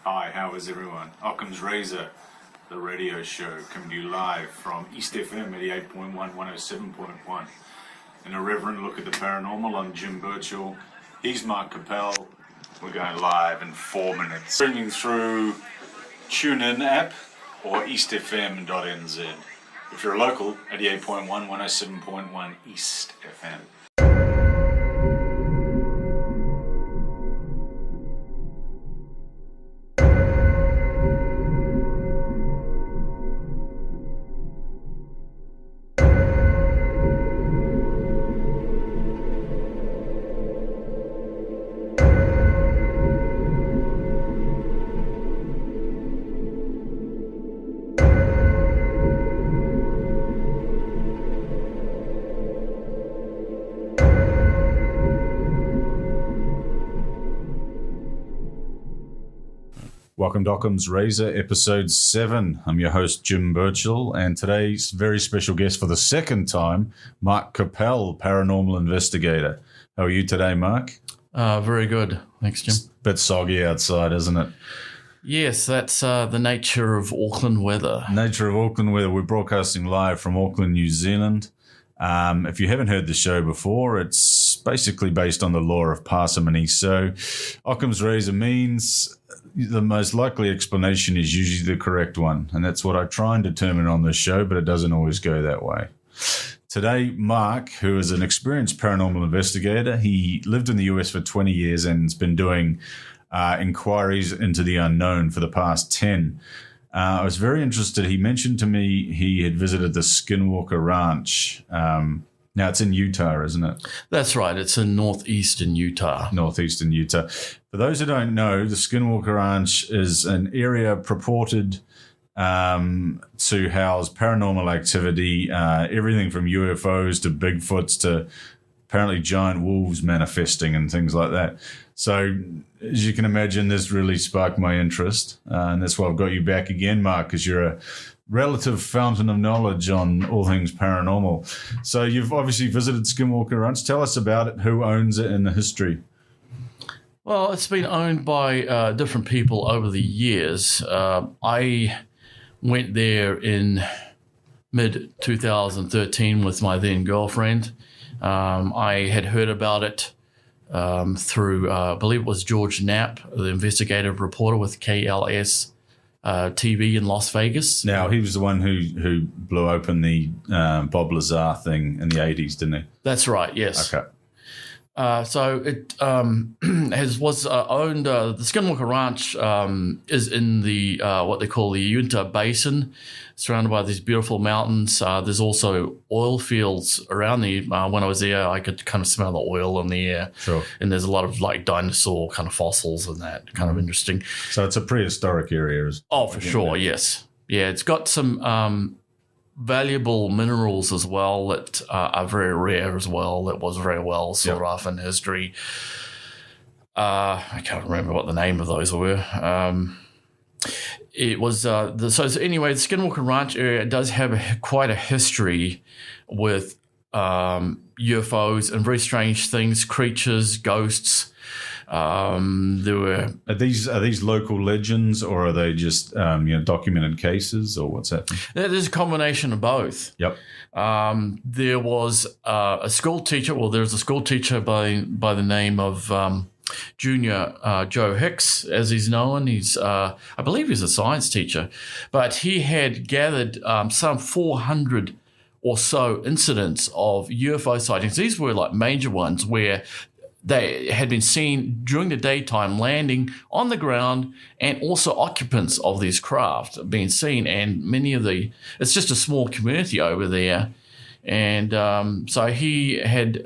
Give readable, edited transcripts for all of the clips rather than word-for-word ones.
Hi, how is everyone? Occam's Razor, the radio show, coming to you live from East FM 88.1, 107.1. An irreverent look at the paranormal. I'm Jim Birchall. He's Marc Coppell. We're going live in 4 minutes. Streaming through TuneIn app or eastfm.nz. If you're a local, 88.1, 107.1 East FM. Welcome to Occam's Razor, episode 7. I'm your host, Jim Birchall, and today's very special guest for the second time, Marc Coppell, paranormal investigator. How are you today, Marc? Very good. Thanks, Jim. It's a bit soggy outside, isn't it? Yes, that's the nature of Auckland weather. Nature of Auckland weather. We're broadcasting live from Auckland, New Zealand. If you haven't heard the show before, it's basically based on the law of parsimony. So Occam's Razor means the most likely explanation is usually the correct one. And that's what I try and determine on this show, but it doesn't always go that way. Today, Marc, who is an experienced paranormal investigator, he lived in the US for 20 years and has been doing inquiries into the unknown for the past 10. I was very interested. He mentioned to me he had visited the Skinwalker Ranch. Now, it's in Utah, isn't it? That's right. It's in northeastern Utah. Northeastern Utah. For those who don't know, the Skinwalker Ranch is an area purported to house paranormal activity, everything from UFOs to Bigfoots to apparently giant wolves manifesting and things like that. So, as you can imagine, this really sparked my interest. And that's why I've got you back again, Marc, because you're a relative fountain of knowledge on all things paranormal. So you've obviously visited Skinwalker Ranch. Tell us about it, who owns it, and the history. Well, it's been owned by different people over the years. I went there in mid-2013 with my then girlfriend. I had heard about it through, I believe it was George Knapp, the investigative reporter with KLS TV in Las Vegas. Now, he was the one who blew open the Bob Lazar thing in the 80s, didn't he? That's right, yes. Okay. So it was owned, the Skinwalker Ranch is in the what they call the Uinta Basin, surrounded by these beautiful mountains. There's also oil fields around there. When I was there, I could kind of smell the oil in the air. Sure. And there's a lot of like dinosaur kind of fossils and that, kind of interesting. So it's a prehistoric area. Oh, for sure, yes. Yeah, it's got some valuable minerals as well that are very rare as well. That was very well sought after in history. I can't remember what the name of those were. It was so anyway. The Skinwalker Ranch area does have quite a history with UFOs and very strange things, creatures, ghosts. There were are these local legends, or are they just documented cases, or what's happening? There's a combination of both. Yep. There was a school teacher. Well, there's a school teacher by the name of Junior Joe Hicks, as he's known. He's I believe he's a science teacher, but he had gathered some 400 or so incidents of UFO sightings. These were like major ones where they had been seen during the daytime landing on the ground, and also occupants of these craft being seen. And many of it's just a small community over there. And so he had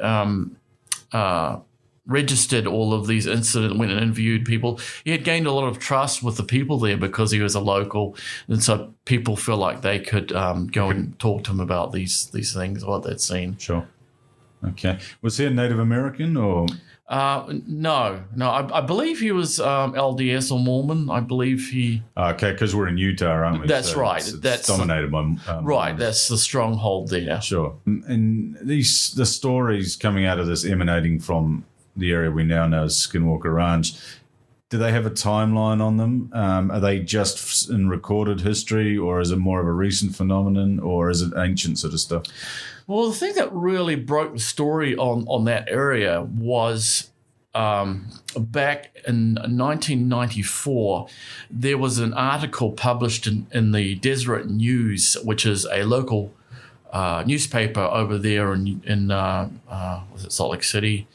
registered all of these incidents, went and interviewed people. He had gained a lot of trust with the people there because he was a local. And so people feel like they could go and talk to him about these things, what they'd seen. Sure. Okay. Was he a Native American or? No. I believe he was LDS or Mormon. I believe he. Okay, because we're in Utah, aren't we? That's so right. That's dominated by. Right. That's the stronghold there. Sure. And the stories coming out of this emanating from the area we now know as Skinwalker Ranch. Do they have a timeline on them? Are they just in recorded history, or is it more of a recent phenomenon, or is it ancient sort of stuff? Well, the thing that really broke the story on that area was back in 1994, there was an article published in the Deseret News, which is a local newspaper over there in was it Salt Lake City?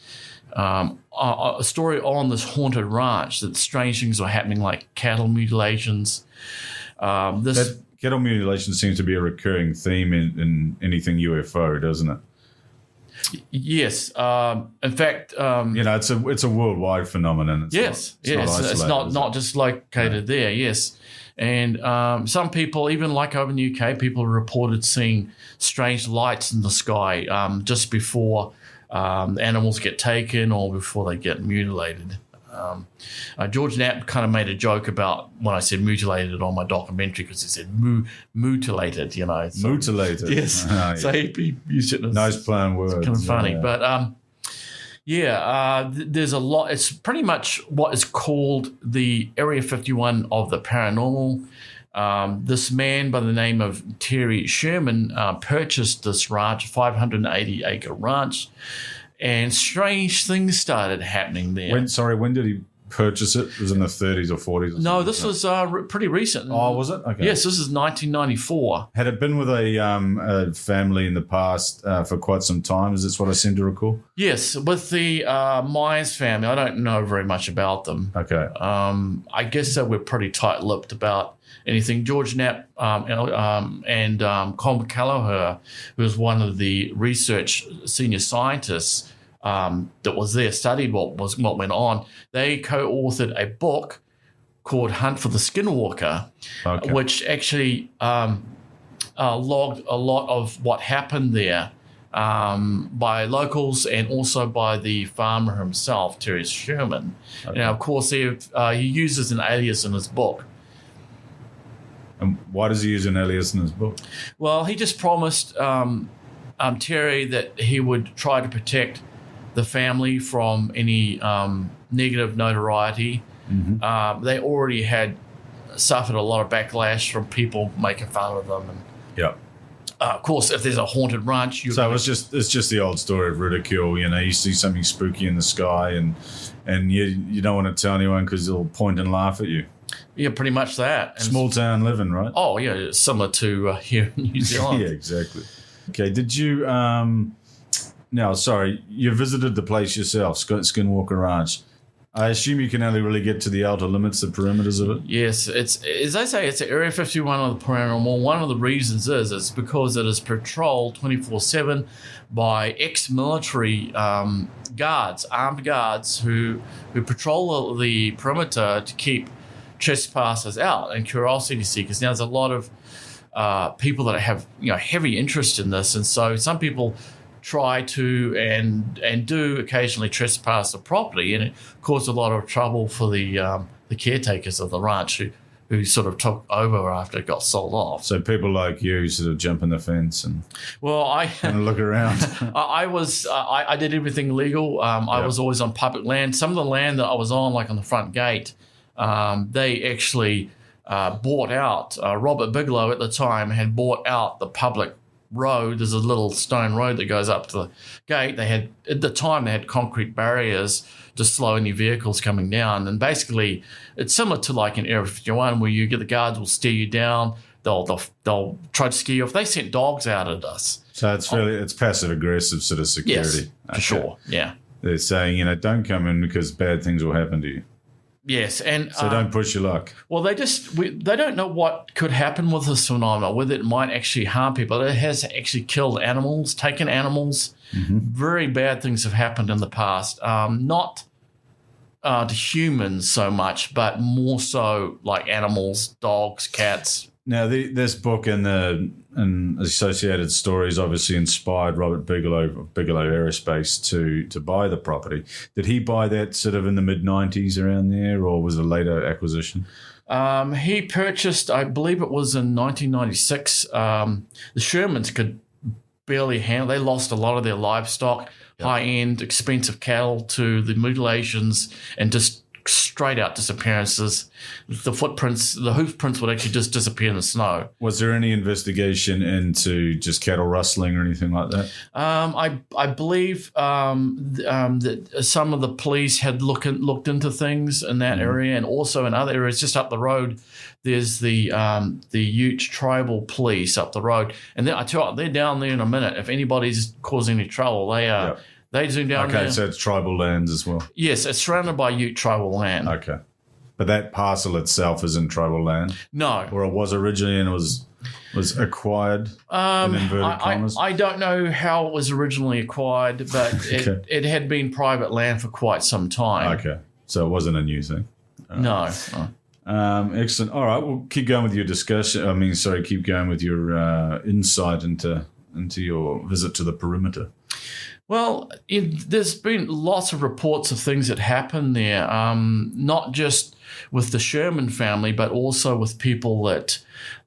A story on this haunted ranch that strange things were happening, like cattle mutilations. Cattle mutilation seems to be a recurring theme in anything UFO, doesn't it? Yes. In fact, it's a worldwide phenomenon. It's not just located there. Yes. And some people, even like over in the UK, people reported seeing strange lights in the sky just before animals get taken or before they get mutilated. George Knapp kind of made a joke about when I said mutilated on my documentary, because he said mutilated, So, mutilated. Yes. Yeah. So he used it as nice planned words. Kind of funny. Yeah. But there's a lot. It's pretty much what is called the Area 51 of the paranormal. This man by the name of Terry Sherman purchased this ranch, 580-acre ranch, and strange things started happening there. When did he purchase it? It was in the 30s or 40s? No, this was pretty recent. Oh, was it? Okay. Yes, this is 1994. Had it been with a family in the past for quite some time? Is this what I seem to recall? Yes, with the Myers family. I don't know very much about them. Okay. I guess that we're pretty tight-lipped about anything. George Knapp and Colm Kelleher, who was one of the research senior scientists that was there, studied what went on. They co-authored a book called Hunt for the Skinwalker, which actually logged a lot of what happened there by locals and also by the farmer himself, Terry Sherman. Okay. Now, of course, he uses an alias in his book. And why does he use an alias in his book? Well, he just promised Terry that he would try to protect the family from any negative notoriety. Mm-hmm. They already had suffered a lot of backlash from people making fun of them. And, of course, if there's a haunted ranch, it's just the old story of ridicule. You see something spooky in the sky, and you don't want to tell anyone because they'll point and laugh at you. Yeah, pretty much that. And small town living, right? Oh, yeah, similar to here in New Zealand. Yeah, exactly. Okay, did you? You visited the place yourself, Skinwalker Ranch. I assume you can only really get to the outer limits, the perimeters of it? Yes, it's, as I say, it's Area 51 of the paranormal. One of the reasons is because it is patrolled 24/7 by ex-military guards, armed guards who patrol the perimeter to keep trespassers out and curiosity seekers. Now, there's a lot of people that have heavy interest in this, and so some people try to and do occasionally trespass the property, and it caused a lot of trouble for the caretakers of the ranch who sort of took over after it got sold off. So people like you sort of jump in the fence and look around. I did everything legal. I was always on public land. Some of the land that I was on, like on the front gate, they actually bought out. Robert Bigelow at the time had bought out the public road. There's a little stone road that goes up to the gate. At the time they had concrete barriers to slow any vehicles coming down, and basically it's similar to like in Area 51 where you get the guards will steer you down, they'll try to scare you off. They sent dogs out at us. So it's passive aggressive sort of security. Yes, for sure. Yeah, they're saying don't come in because bad things will happen to you. Yes, and so don't push your luck. Well, they don't know what could happen with this phenomenon, whether it might actually harm people. It has actually killed animals, taken animals. Mm-hmm. Very bad things have happened in the past. Not to humans so much, but more so like animals, dogs, cats. Now, this book and associated stories obviously inspired Robert Bigelow of Bigelow Aerospace to buy the property. Did he buy that sort of in the mid-90s around there, or was it a later acquisition? He purchased, I believe it was in 1996. The Shermans could barely handle. They lost a lot of their livestock, high-end, expensive cattle to the mutilations, and just straight out disappearances. The hoof prints would actually just disappear in the snow. Was there any investigation into just cattle rustling or anything like that? I believe that some of the police had looked into things in that area, and also in other areas just up the road. There's the Ute tribal police up the road, and I tell you, they're down there in a minute. If anybody's causing any trouble, they are. Yep. They zoom down there. Okay, so it's tribal lands as well. Yes, it's surrounded by Ute tribal land. Okay, but that parcel itself is in tribal land. No, or it was originally and was acquired. In inverted commas. I don't know how it was originally acquired, but it had been private land for quite some time. Okay, so it wasn't a new thing. No. Excellent. All right, we'll keep going with your discussion. Keep going with your insight into your visit to the perimeter. Well, there's been lots of reports of things that happened there, not just with the Sherman family, but also with people that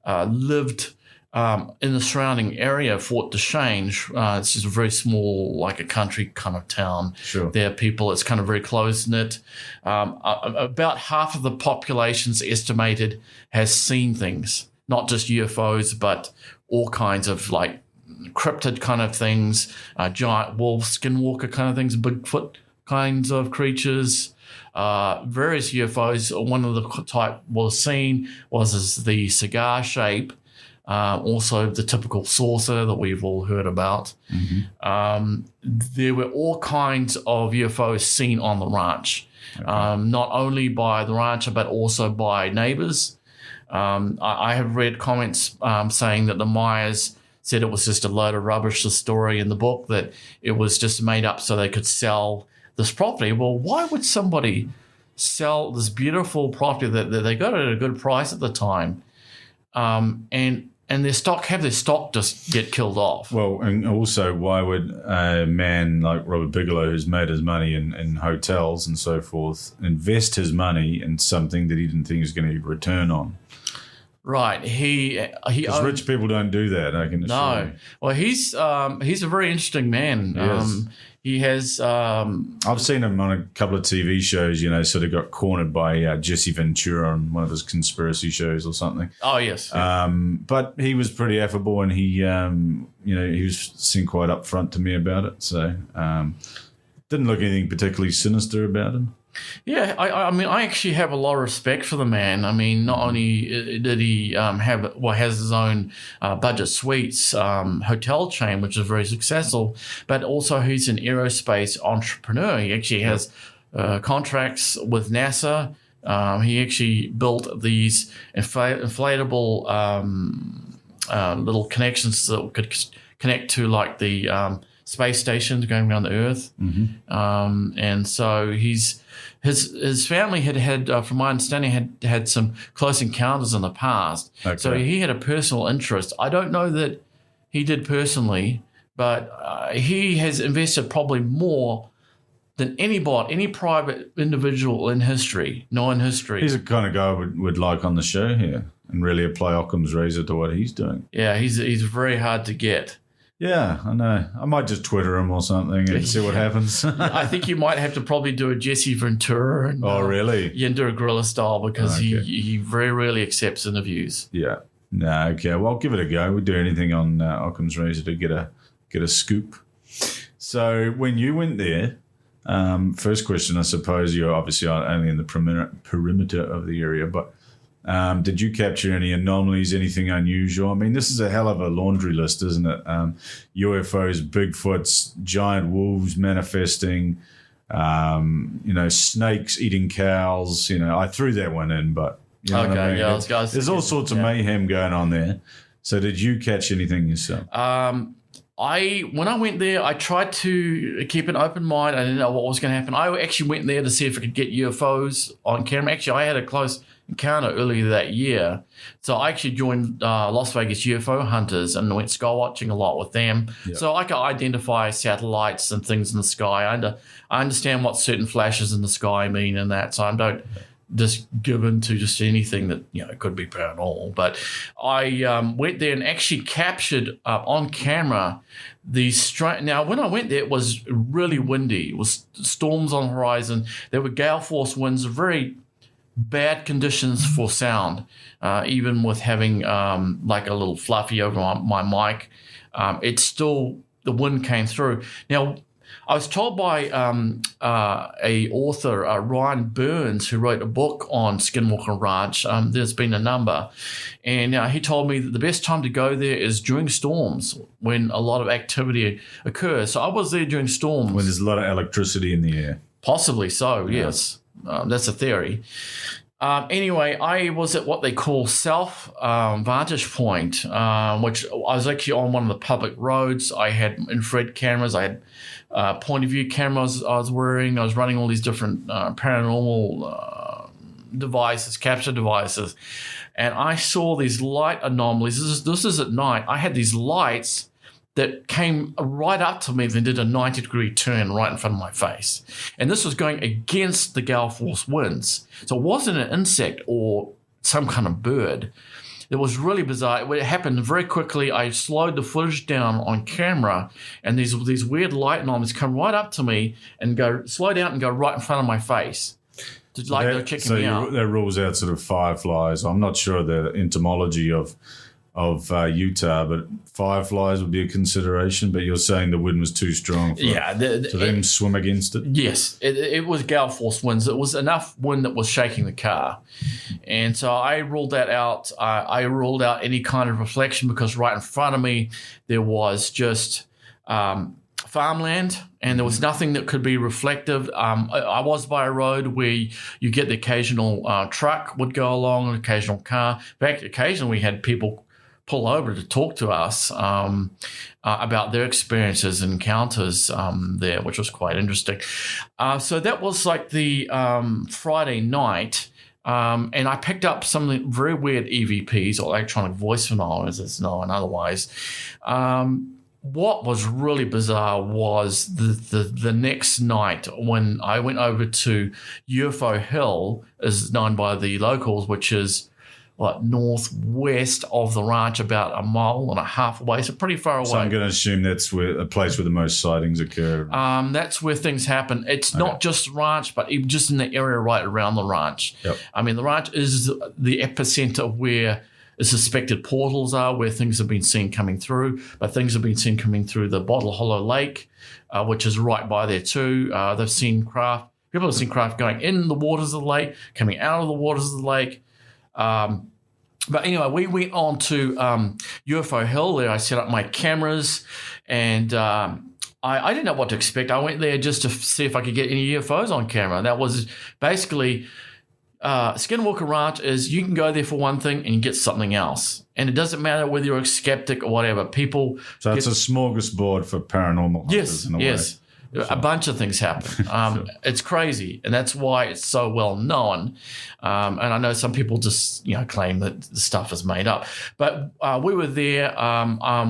lived in the surrounding area of Fort Dechange. It's just a very small, like a country kind of town. Sure. There are people, it's kind of very close-knit. About half of the population's estimated has seen things, not just UFOs, but all kinds of like cryptid kind of things, giant wolf, skinwalker kind of things, Bigfoot kinds of creatures, various UFOs. One of the type was seen was the cigar shape, also the typical saucer that we've all heard about. Mm-hmm. There were all kinds of UFOs seen on the ranch, not only by the rancher but also by neighbors. I have read comments saying that the Myers said it was just a load of rubbish, the story in the book, that it was just made up so they could sell this property. Well, why would somebody sell this beautiful property that they got at a good price at the time, and their stock just get killed off? Well, and also, why would a man like Robert Bigelow, who's made his money in hotels and so forth, invest his money in something that he didn't think he was going to return on? Right, because rich people don't do that. I can assure you. Well, he's a very interesting man. Yes. He has. I've seen him on a couple of TV shows. Sort of got cornered by Jesse Ventura on one of his conspiracy shows or something. Oh yes. But he was pretty affable, and he was seemed quite upfront to me about it. So didn't look anything particularly sinister about him. Yeah, I actually have a lot of respect for the man. I mean, not only did he has his own budget suites hotel chain, which is very successful, but also he's an aerospace entrepreneur. He actually has contracts with NASA. He actually built these inflatable little connections that could connect to like the space stations going around the Earth. Mm-hmm. And so his family had from my understanding, had some close encounters in the past. Okay. So he had a personal interest. I don't know that he did personally, but he has invested probably more than any private individual in history, known history. He's the kind of guy would like on the show here and really apply Occam's razor to what he's doing. Yeah, he's very hard to get. Yeah, I know. I might just Twitter him or something and see what happens. I think you might have to probably do a Jesse Ventura. And, really? Yeah, and do a guerrilla style because he very rarely accepts interviews. Yeah. No, okay. Well, give it a go. We'd do anything on Occam's razor to get a scoop. So when you went there, first question, I suppose you're obviously only in the perimeter of the area, but did you capture any anomalies, anything unusual? I mean, this is a hell of a laundry list, isn't it? UFOs, Bigfoots, giant wolves manifesting, snakes eating cows. I threw that one in, but you know what I mean? Yeah, there's all sorts of mayhem going on there. So did you catch anything yourself? When I went there, I tried to keep an open mind. I didn't know what was going to happen. I actually went there to see if I could get UFOs on camera. Actually, I had a close encounter earlier that year. So I actually joined Las Vegas UFO Hunters and went sky watching a lot with them. Yep. So I could identify satellites and things in the sky. I understand what certain flashes in the sky mean and that. So I just given to just anything that could be paranormal. But I went there and actually captured on camera these now when I went there, it was really windy. It was storms on the horizon. There were gale force winds, very bad conditions for sound, even with having like a little fluffy over my mic. It's still, the wind came through. Now, I was told by a author, Ryan Burns, who wrote a book on Skinwalker Ranch. There's been a number. And he told me that the best time to go there is during storms, when a lot of activity occurs. So I was there during storms. When there's a lot of electricity in the air. Possibly so, yes. That's a theory. Anyway, I was at what they call self vantage point, which I was actually on one of the public roads. I had infrared cameras. I had point of view cameras I was wearing. I was running all these different paranormal devices, capture devices. And I saw these light anomalies. This is at night. I had these lights that came right up to me, then did a 90-degree turn right in front of my face. And this was going against the gale force winds. So it wasn't an insect or some kind of bird. It was really bizarre. It happened very quickly. I slowed the footage down on camera, and these weird light anomalies come right up to me and slow down and go right in front of my face. Like they're checking me out. That rules out sort of fireflies. I'm not sure the entomology of Utah, but fireflies would be a consideration. But you're saying the wind was too strong for them swim against it? Yes, it was gale force winds. It was enough wind that was shaking the car. And so I ruled that out. I ruled out any kind of reflection because right in front of me there was just farmland, and there was nothing that could be reflective. I was by a road where you get the occasional truck would go along, an occasional car. In fact, occasionally we had people pull over to talk to us about their experiences and encounters there, which was quite interesting. So that was like the Friday night. And I picked up some very weird EVPs, or electronic voice phenomena, as it's known otherwise. What was really bizarre was the next night when I went over to UFO Hill, as known by the locals, which is northwest of the ranch, about a mile and a half away, so pretty far away. So I'm going to assume that's a place where the most sightings occur. That's where things happen. It's not just the ranch, but even just in the area right around the ranch. Yep. I mean, the ranch is the epicenter where the suspected portals are, where things have been seen coming through, but things have been seen coming through the Bottle Hollow Lake, which is right by there too. They've seen craft. People have seen craft going in the waters of the lake, coming out of the waters of the lake. But anyway, we went on to UFO Hill there. I set up my cameras, and I didn't know what to expect. I went there just to see if I could get any UFOs on camera. That was basically Skinwalker Ranch is you can go there for one thing and you get something else. And it doesn't matter whether you're a skeptic or whatever. So it's a smorgasbord for paranormal hunters in a way. Yes. A bunch of things happen. It's crazy, and that's why it's so well known. And I know some people just claim that the stuff is made up, but we were there.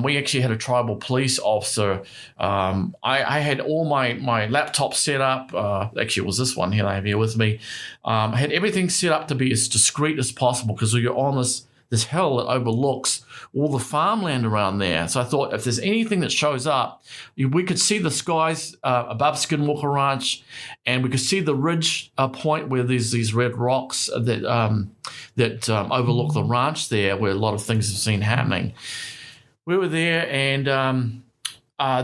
We actually had a tribal police officer. I had all my laptop set up. Actually, it was this one here I have here with me. I had everything set up to be as discreet as possible because you're on this hill that overlooks all the farmland around there. So I thought if there's anything that shows up, we could see the skies above Skinwalker Ranch, and we could see the ridge point where there's these red rocks that overlook the ranch there, where a lot of things have seen happening. We were there, and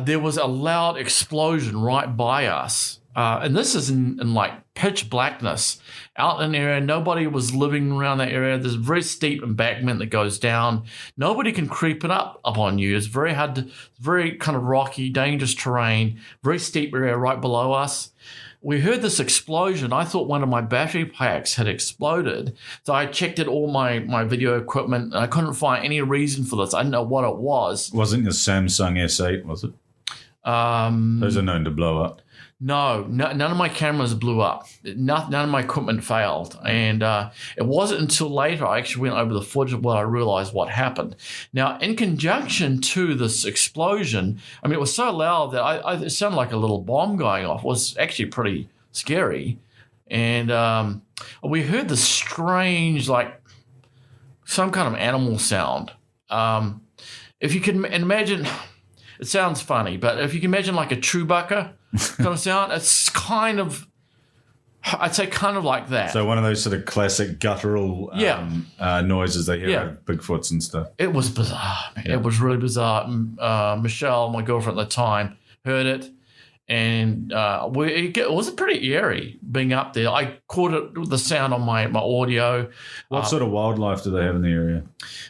there was a loud explosion right by us. And this is in like pitch blackness out in the area. Nobody was living around that area. There's a very steep embankment that goes down. Nobody can creep it up on you. It's very hard very kind of rocky, dangerous terrain, very steep area right below us. We heard this explosion. I thought one of my battery packs had exploded. So I checked at all my video equipment, and I couldn't find any reason for this. I didn't know what it was. Wasn't your Samsung S8, was it? Those are known to blow up. No, none of my cameras blew up. None of my equipment failed. And it wasn't until later I actually went over the footage where I realized what happened. Now, in conjunction to this explosion, I mean, it was so loud that it sounded like a little bomb going off. It was actually pretty scary. And we heard this strange, like some kind of animal sound. If you can imagine, it sounds funny, but if you can imagine like a Chewbacca kind of sound, it's kind of, I'd say kind of like that. So one of those sort of classic guttural noises they hear out of Bigfoots and stuff. It was bizarre. It was really bizarre. Michelle, my girlfriend at the time, heard it. And it was pretty eerie being up there. I caught it, the sound on my audio. What sort of wildlife do they have in the area?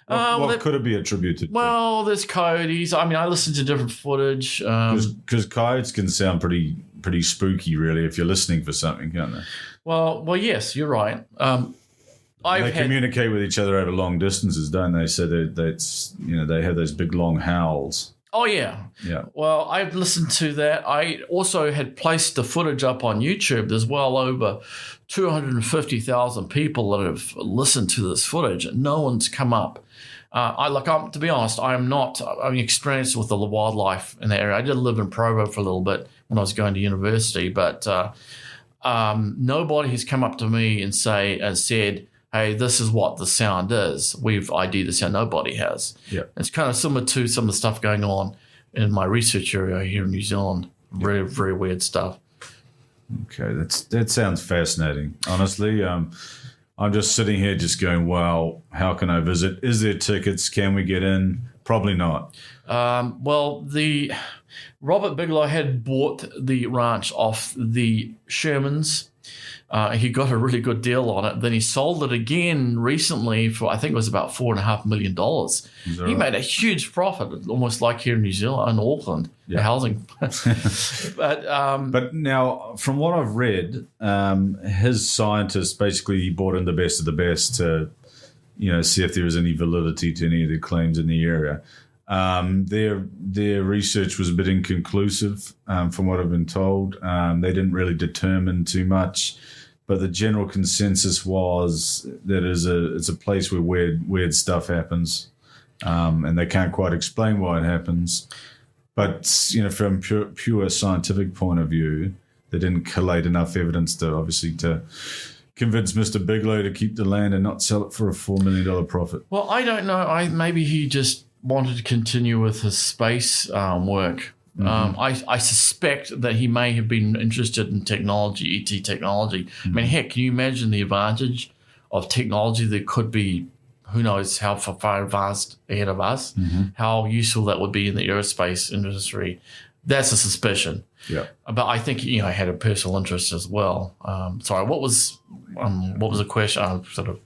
What could it be attributed to? Well, there's coyotes. I mean, I listen to different footage. Because coyotes can sound pretty spooky, really, if you're listening for something, can't they? Well, yes, you're right. They communicate with each other over long distances, don't they? So that's they have those big long howls. Oh, yeah. Yeah. Well, I've listened to that. I also had placed the footage up on YouTube. There's well over 250,000 people that have listened to this footage. No one's come up. To be honest, I'm experienced with the wildlife in the area. I did live in Provo for a little bit when I was going to university, but nobody has come up to me and said, hey, this is what the sound is. We've ID'd the sound. Nobody has. Yeah. It's kind of similar to some of the stuff going on in my research area here in New Zealand. Very, very weird stuff. Okay, that sounds fascinating. Honestly, I'm just sitting here just going, wow, how can I visit? Is there tickets? Can we get in? Probably not. The Robert Bigelow had bought the ranch off the Shermans. He got a really good deal on it. Then he sold it again recently for, I think it was about $4.5 million. He made a huge profit, almost like here in New Zealand, in Auckland, the housing. But now, from what I've read, his scientists basically brought in the best of the best to, see if there was any validity to any of the claims in the area. Their research was a bit inconclusive, from what I've been told. They didn't really determine too much, but the general consensus was that it's a place where weird stuff happens, and they can't quite explain why it happens. But from pure scientific point of view, they didn't collate enough evidence to convince Mr. Bigelow to keep the land and not sell it for a $4 million profit. Well, I don't know. Maybe he just wanted to continue with his space work. Mm-hmm. I suspect that he may have been interested in technology, ET technology. Mm-hmm. I mean, heck, can you imagine the advantage of technology that could be, who knows how far advanced ahead of us, how useful that would be in the aerospace industry? That's a suspicion. Yeah. But I think, I had a personal interest as well. Sorry, what was the question? I sort of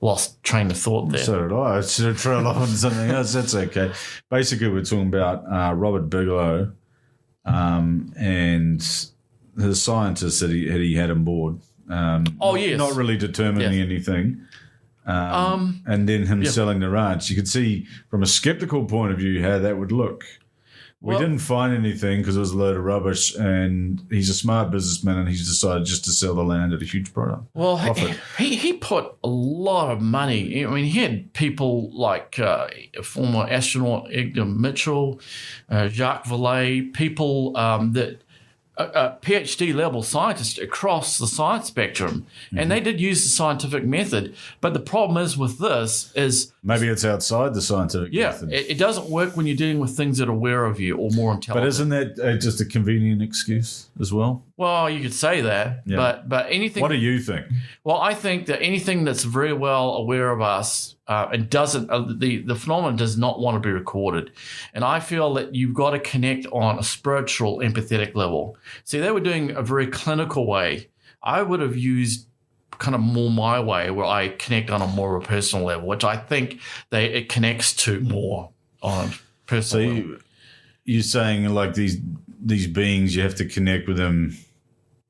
lost train of thought there. So did I. I should have trailed off on something else. That's okay. Basically, we're talking about Robert Bigelow and his scientists that he had on board. Yes. Not really determining anything. And then him selling the ranch. You could see from a skeptical point of view how that would look. We didn't find anything because it was a load of rubbish, and he's a smart businessman, and he's decided just to sell the land at a huge profit. Well, he put a lot of money. I mean, he had people like former astronaut Edgar Mitchell, Jacques Vallée, people that PhD level scientists across the science spectrum, and they did use the scientific method. But the problem is with this is maybe it's outside the scientific method. It doesn't work when you're dealing with things that are aware of you or more intelligent. But isn't that just a convenient excuse as well? Well, you could say that, but anything. What do you think? Well, I think that anything that's very well aware of us and doesn't the phenomenon does not want to be recorded, and I feel that you've got to connect on a spiritual, empathetic level. See, they were doing a very clinical way. I would have used kind of more my way, where I connect on a more of a personal level, which I think it connects to more on a personal level. You're saying like these beings, you have to connect with them,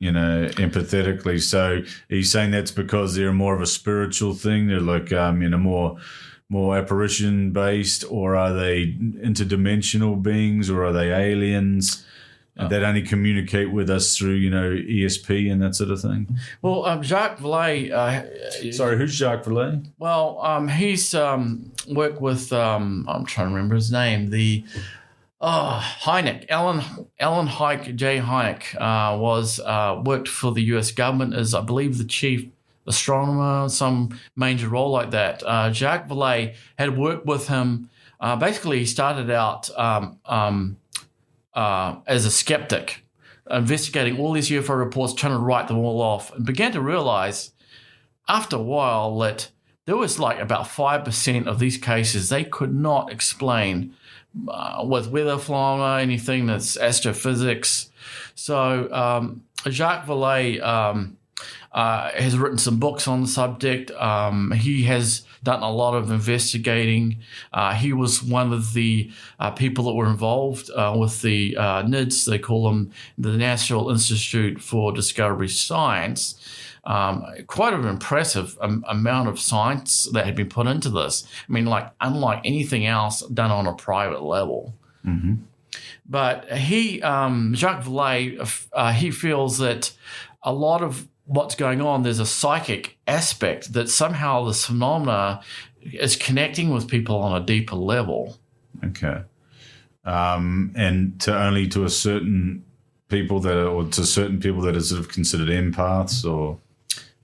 empathetically. So are you saying that's because they're more of a spiritual thing? They're like, more apparition based, or are they interdimensional beings, or are they aliens that only communicate with us through, ESP and that sort of thing? Well, Jacques Vallée. Sorry, who's Jacques Vallée? Well, he's worked with, I'm trying to remember his name, the Hynek, Alan Hynek, J. Hynek, worked for the U.S. government as, I believe, the chief astronomer, some major role like that. Jacques Vallée had worked with him. Basically, he started out as a skeptic, investigating all these UFO reports, trying to write them all off, and began to realize after a while that there was like about 5% of these cases they could not explain with weather phenomena, anything that's astrophysics. So Jacques Vallée has written some books on the subject. He has done a lot of investigating. He was one of the people that were involved with the NIDS, they call them the National Institute for Discovery Science. Quite an impressive amount of science that had been put into this. I mean, like unlike anything else done on a private level. Mm-hmm. But Jacques Vallée, he feels that a lot of what's going on, there's a psychic aspect that somehow this phenomena is connecting with people on a deeper level. Okay. And to a certain people to certain people that are sort of considered empaths, or?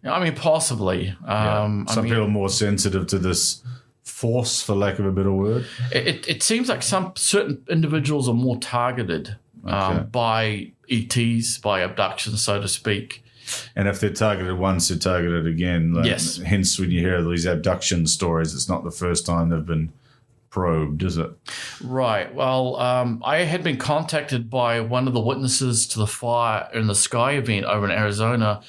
I mean, possibly. Some people are more sensitive to this force, for lack of a better word. It seems like some certain individuals are more targeted by ETs, by abductions, so to speak. And if they're targeted once, they're targeted again. Yes. Hence, when you hear these abduction stories, it's not the first time they've been probed, is it? Right. Well, I had been contacted by one of the witnesses to the Fire in the Sky event over in Arizona.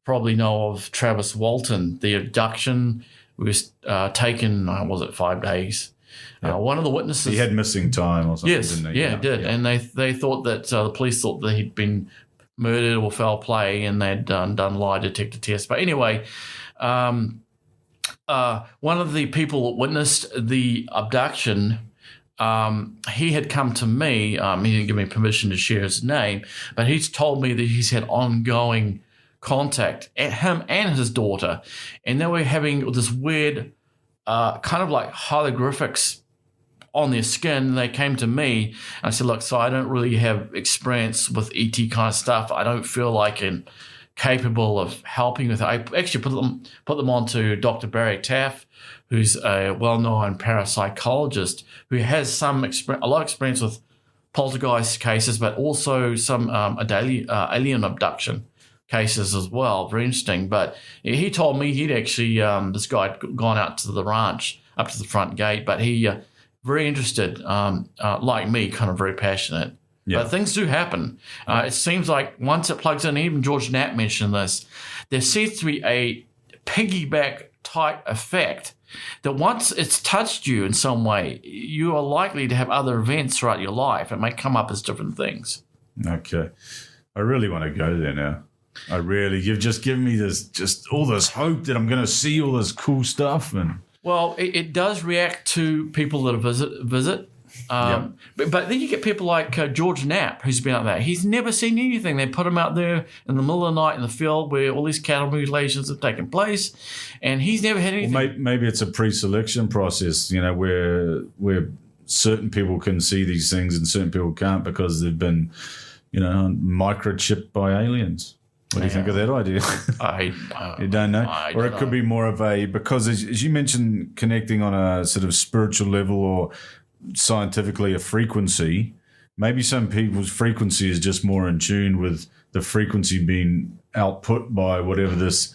Probably know of Travis Walton. The abduction was taken, was it 5 days? Yep. One of the witnesses... He had missing time or something, yes, didn't he? Yeah, he did. Yeah. And they thought that the police thought that he'd been murdered or foul play, and they'd done lie detector tests. But anyway, one of the people that witnessed the abduction, he had come to me. He didn't give me permission to share his name, but he's told me that he's had ongoing contact at him and his daughter, and they were having this weird kind of like hieroglyphics on their skin. They came to me, and I said, look, so I don't really have experience with ET kind of stuff. I don't feel like I'm capable of helping with it. I actually put them on to Dr. Barry Taff, who's a well-known parapsychologist who has a lot of experience with poltergeist cases, but also some alien abduction cases as well. Very interesting. But he told me he'd actually, this guy had gone out to the ranch, up to the front gate, but he... very interested, like me, kind of very passionate. Yeah. But things do happen. It seems like once it plugs in, even George Knapp mentioned this, there seems to be a piggyback type effect that once it's touched you in some way, you are likely to have other events throughout your life. It may come up as different things. Okay. I really want to go there now. You've just given me just all this hope that I'm going to see all this cool stuff. And well, it does react to people that visit. Yep. But then you get people like George Knapp, who's been out there. He's never seen anything. They put him out there in the middle of the night in the field where all these cattle mutilations have taken place, and he's never had anything. Well, maybe it's a pre-selection process, where certain people can see these things and certain people can't because they've been, microchipped by aliens. What do you think of that idea? You don't know? Or it could be more of because as you mentioned, connecting on a sort of spiritual level or scientifically a frequency, maybe some people's frequency is just more in tune with the frequency being output by whatever this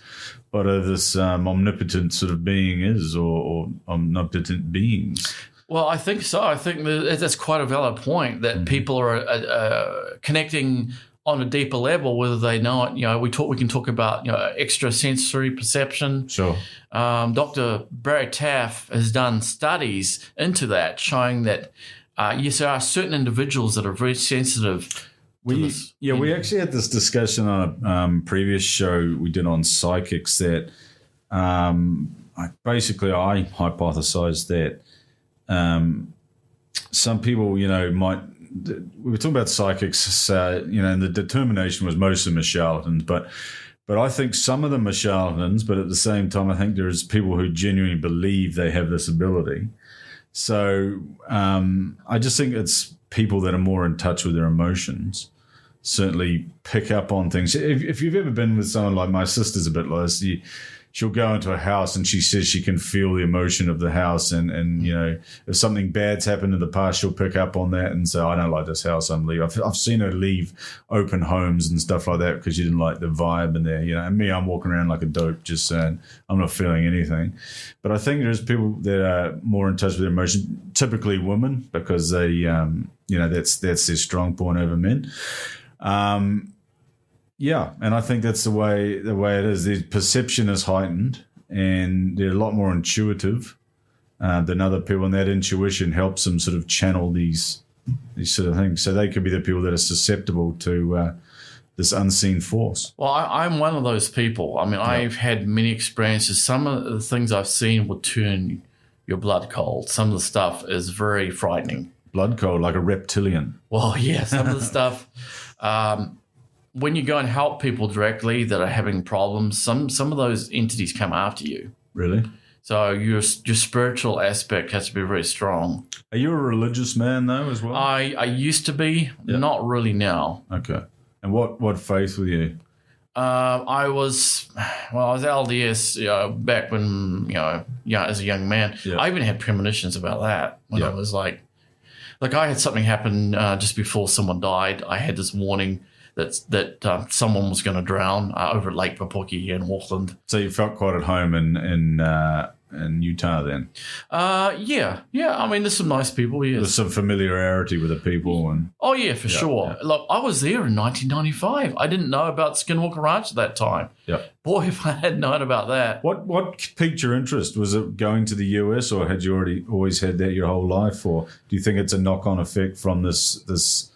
omnipotent sort of being is, or omnipotent beings. Well, I think so. I think that's quite a valid point that people are connecting on a deeper level, whether they know it. We can talk about extrasensory perception. Sure. Dr. Barry Taff has done studies into that, showing that yes, there are certain individuals that are very sensitive. We actually had this discussion on a previous show we did on psychics that I hypothesized that some people might. We were talking about psychics, and the determination was most of them are charlatans, but I think some of them are charlatans, but at the same time, I think there's people who genuinely believe they have this ability. So I just think it's people that are more in touch with their emotions certainly pick up on things. If you've ever been with someone like my sister's a bit like this, she'll go into a house and she says she can feel the emotion of the house, and you know, if something bad's happened in the past, she'll pick up on that and say, I don't like this house, I'm leaving. I've seen her leave open homes and stuff like that because she didn't like the vibe in there, you know. And me, I'm walking around like a dope just saying I'm not feeling anything. But I think there's people that are more in touch with their emotion, typically women, because they you know, that's their strong point over men. Yeah, and I think that's the way it is. The perception is heightened, and they're a lot more intuitive than other people, and that intuition helps them sort of channel these sort of things. So they could be the people that are susceptible to this unseen force. Well, I'm one of those people. I mean, I've had many experiences. Some of the things I've seen will turn your blood cold. Some of the stuff is very frightening. Blood cold, like a reptilian. Well, yeah, some of the stuff. When you go and help people directly that are having problems, some of those entities come after you. Really? So your spiritual aspect has to be very strong. Are you a religious man, though, as well? I used to be, not really now. Okay. And what faith were you? I was LDS, you know, back when, you know, as a young man. Yeah. I even had premonitions about that when I was like I had something happen just before someone died. I had this warning that someone was going to drown over at Lake Papoki in Auckland. So you felt quite at home in Utah then? Yeah. I mean, there's some nice people. Yes. There's some familiarity with the people. Oh, yeah, for sure. Yeah. Look, I was there in 1995. I didn't know about Skinwalker Ranch at that time. Yeah. Boy, if I had known about that. What piqued your interest? Was it going to the US, or had you always had that your whole life? Or do you think it's a knock-on effect from this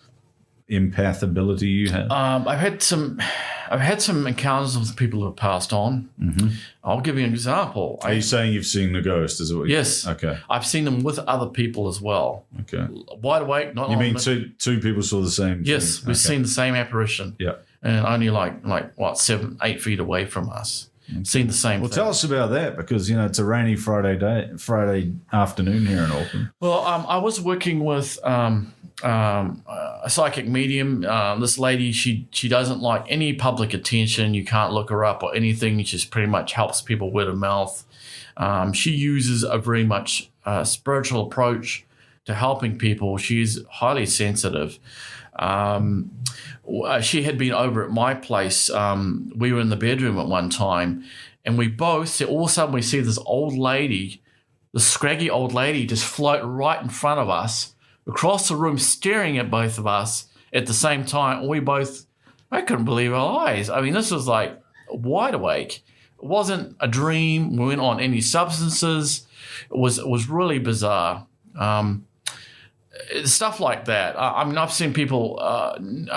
empath ability you have? I've had some encounters with people who have passed on. Mm-hmm. I'll give you an example. Are you saying you've seen the ghost? Is it what yes. Okay. I've seen them with other people as well. Okay. Wide awake. Not. You mean two people saw the same? Yes, thing? We've seen the same apparition. Yeah. And only like 7-8 feet away from us. Okay. Seen the same. Well, thing. tell us about that, because you know it's a rainy Friday afternoon here in Auckland. Well, I was working with a psychic medium. This lady, she doesn't like any public attention. You can't look her up or anything. She just pretty much helps people word of mouth. She uses a very much spiritual approach to helping people. She's highly sensitive. She had been over at my place. We were in the bedroom at one time, and we both, all of a sudden we see this old lady, this scraggy old lady, just float right in front of us, across the room, staring at both of us at the same time. I couldn't believe our eyes. I mean, this was like wide awake. It wasn't a dream. We weren't on any substances. It was really bizarre. Stuff like that. I mean, I've seen people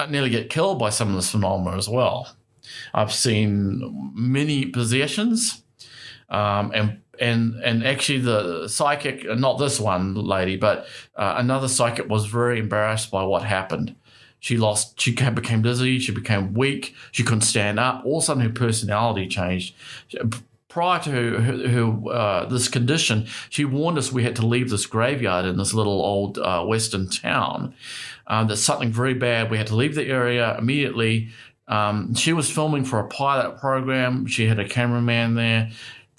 nearly get killed by some of this phenomena as well. I've seen many possessions, and actually the psychic, not this one lady, but another psychic was very embarrassed by what happened. She became dizzy, she became weak, she couldn't stand up. All of a sudden her personality changed. Prior to her this condition, she warned us we had to leave this graveyard in this little old western town. There's something very bad. We had to leave the area immediately. She was filming for a pilot program. She had a cameraman there.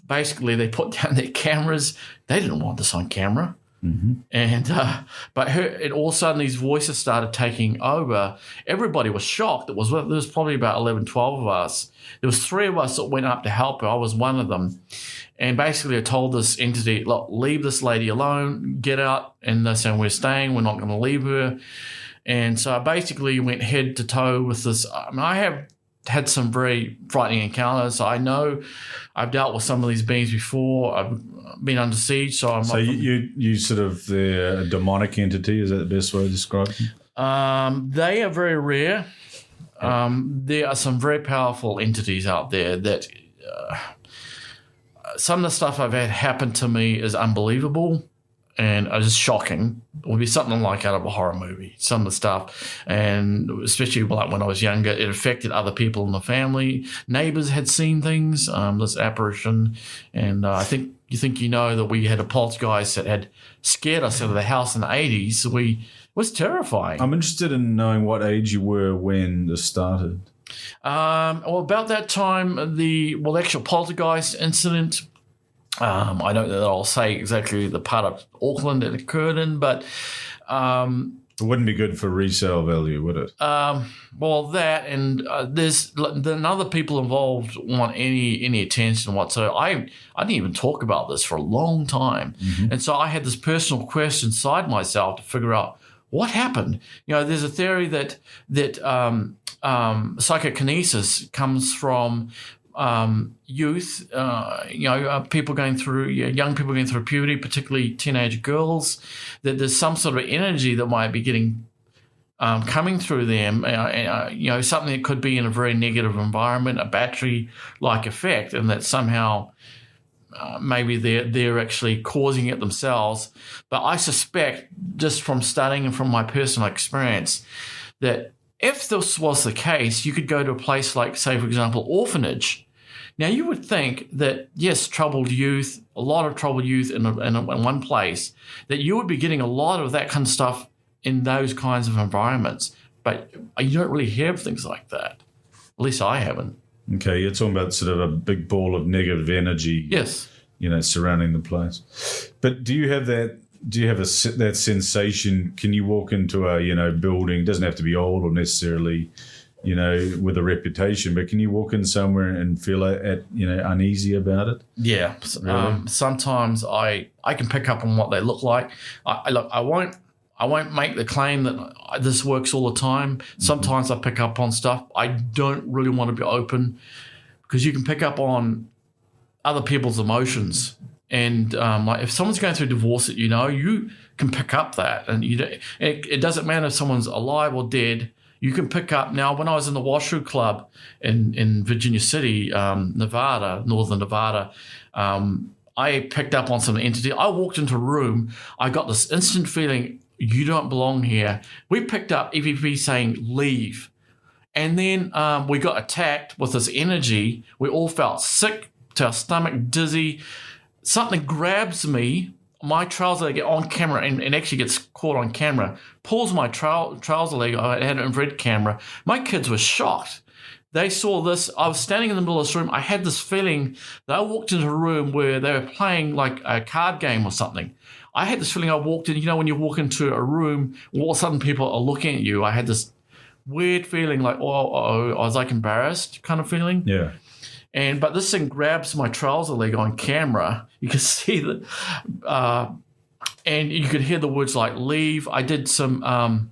Basically, they put down their cameras. They didn't want this on camera. Mm-hmm. And all of a sudden these voices started taking over. Everybody was shocked. There was probably about 11, 12 of us. There was 3 of us that went up to help her. I was one of them. And basically I told this entity, look, leave this lady alone, get out. And they said, we're staying, we're not going to leave her. And so I basically went head to toe with this. I have had some very frightening encounters. I know I've dealt with some of these beings before. I've been under siege, so I'm. So you sort of the demonic entity, is that the best way to describe them? They are very rare. There are some very powerful entities out there that some of the stuff I've had happen to me is unbelievable, and it was just shocking. It would be something like out of a horror movie, some of the stuff. And especially like when I was younger, it affected other people in the family. Neighbors had seen things, this apparition. And I think you know that we had a poltergeist that had scared us out of the house in the 80s. It was terrifying. I'm interested in knowing what age you were when this started. Well, about that time, the actual poltergeist incident, I don't know that I'll say exactly the part of Auckland it occurred in, but it wouldn't be good for resale value, would it? Well, that and there's other people involved want any attention whatsoever. I didn't even talk about this for a long time, and so I had this personal quest inside myself to figure out what happened. You know, there's a theory that psychokinesis comes from youth, people going through, young people going through puberty, particularly teenage girls, that there's some sort of energy that might be getting coming through them, something that could be in a very negative environment, a battery-like effect, and that somehow maybe they're actually causing it themselves. But I suspect, just from studying and from my personal experience, that if this was the case, you could go to a place like, say, for example, orphanage. Now, you would think that, yes, troubled youth, a lot of troubled youth in one place, that you would be getting a lot of that kind of stuff in those kinds of environments. But you don't really hear of things like that. At least I haven't. Okay, you're talking about sort of a big ball of negative energy. Yes. Surrounding the place. But do you have that? Do you have that sensation? Can you walk into a building? It doesn't have to be old or necessarily, with a reputation, but can you walk in somewhere and feel uneasy about it? Yeah. Really? Sometimes I can pick up on what they look like. I won't make the claim that this works all the time. Sometimes I pick up on stuff. I don't really want to be open, because you can pick up on other people's emotions. And like if someone's going through divorce, you can pick up that. And it doesn't matter if someone's alive or dead. You can pick up. Now, when I was in the Washoe Club in Virginia City, Nevada, northern Nevada, I picked up on some entity. I walked into a room. I got this instant feeling, you don't belong here. We picked up EVP saying, leave. And then we got attacked with this energy. We all felt sick to our stomach, dizzy. Something grabs me, my trouser leg, on camera, and actually gets caught on camera, pulls my trouser leg. I had an infrared camera. My kids were shocked. They saw this. I was standing in the middle of this room. I had this feeling that I walked into a room where they were playing like a card game or something. I had this feeling I walked in, when you walk into a room, all of a sudden people are looking at you. I had this weird feeling like, I was like embarrassed kind of feeling. Yeah. But this thing grabs my trouser leg on camera. You can see that, and you could hear the words like "leave." I did some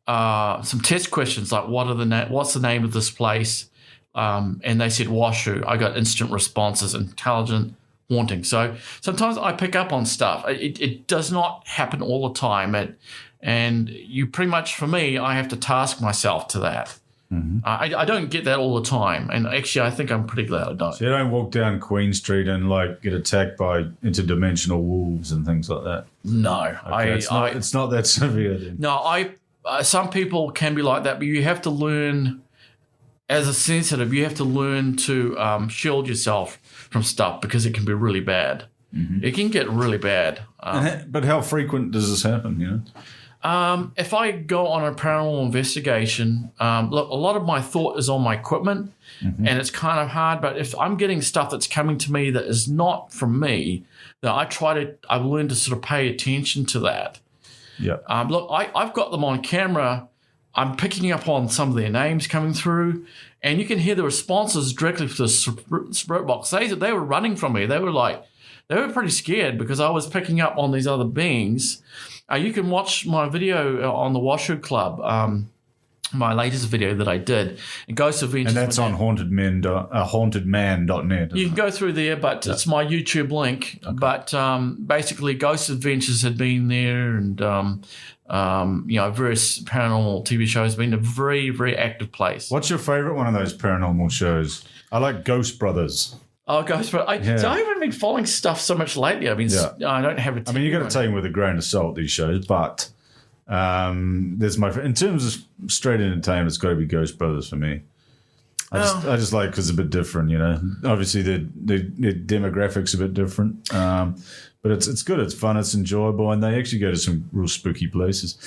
test questions like, "What's the name of this place?" And they said Washoe. I got instant responses: intelligent, haunting. So sometimes I pick up on stuff. It does not happen all the time, and you pretty much, for me, I have to task myself to that. Mm-hmm. I don't get that all the time, and actually I think I'm pretty glad I don't. So you don't walk down Queen Street and get attacked by interdimensional wolves and things like that? No. Okay, it's not that severe then. No, some people can be like that, but you have to learn, as a sensitive, you have to learn to shield yourself from stuff, because it can be really bad. Mm-hmm. It can get really bad. But how frequent does this happen, If I go on a paranormal investigation, look, a lot of my thought is on my equipment, and it's kind of hard. But if I'm getting stuff that's coming to me that is not from me, then I've learned to sort of pay attention to that. Yeah. Look, I've got them on camera. I'm picking up on some of their names coming through, and you can hear the responses directly to the spirit box. They were running from me. They were pretty scared, because I was picking up on these other beings. You can watch my video on the Washoe Club, my latest video that I did. And Ghost Adventures. And that's on hauntedman.net. You can go through there, but it's my YouTube link. Okay. But basically, Ghost Adventures had been there, and various paranormal TV shows. Been a very, very active place. What's your favorite one of those paranormal shows? I like Ghost Brothers. Oh, Ghost, but so I haven't been following stuff so much lately. I mean, I don't have a. I mean, you got to take them with a grain of salt, these shows, but there's in terms of straight entertainment, it's got to be Ghost Brothers for me. I just like because it's a bit different, you know. Obviously, the demographics are a bit different, but it's good. It's fun. It's enjoyable, and they actually go to some real spooky places.